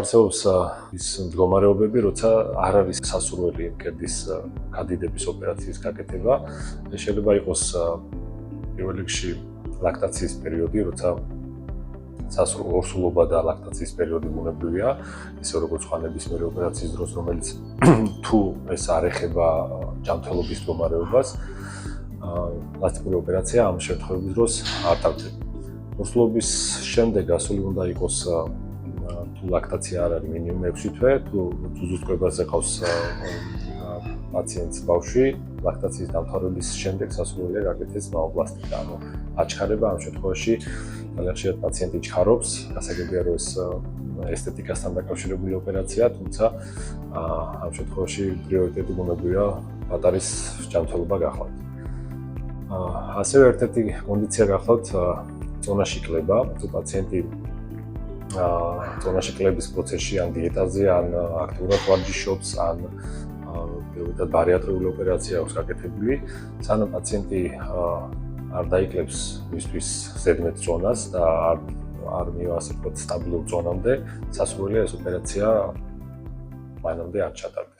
არსებობს ის მდგომარეობები, როცა არ არის სასურველი მკერდის გადიდების ოპერაციის გაკეთება. ეს შეიძლება იყოს პირველ რიგში ლაქტაციის პერიოდი, როცა ორსულობა და ლაქტაციის პერიოდი ბუნებრივია, ისე როგორც სხვა ნებისმიერი ოპერაციის დროს, რომელიც თუ ეს არ ეხება ჯანმრთელობის მდგომარეობას, პლასტიკური ოპერაცია ამ შემთხვევების დროს არ ტარდება. ორსულობის შემდეგ ასული უნდა იყოს თუ ლაქტაცია არ არის მინიმუმ 6 თვე, თუ ზუსტკვებაზე ყავს პაციენტს ბავშვი, ლაქტაციის დამთავრების შემდეგ სასურველია გაკეთდეს მამოპლასტიკა, ანუ აჩქარება ამ შემთხვევაში ძალიან ხშირად პაციენტი ჩქარობს, გასაგებია რომ ეს ესთეტიკასთან დაკავშირებული ოპერაცია, თუმცა ამ შემთხვევაში პრიორიტეტი ბუნებრივია პატარის ჯანმრთელობა გახლავთ. ასევე ერთ-ერთი კონდიცია გახლავთ წონაში კლება, თუ პაციენტი წონაში კლების პროცესში ან დიეტაზე, ან აქტიურად ვარჯიშობს, ან პირდაპირ ბარიატრიული ოპერაცია აქვს გაკეთებული, სანამ პაციენტი არ დაიკლებს მისთვის ზედმეტ წონას და არ მივა ასე ვთქვათ სტაბილურ წონამდე, სასურველია ეს ოპერაცია მანამდე არ ჩატარდეს.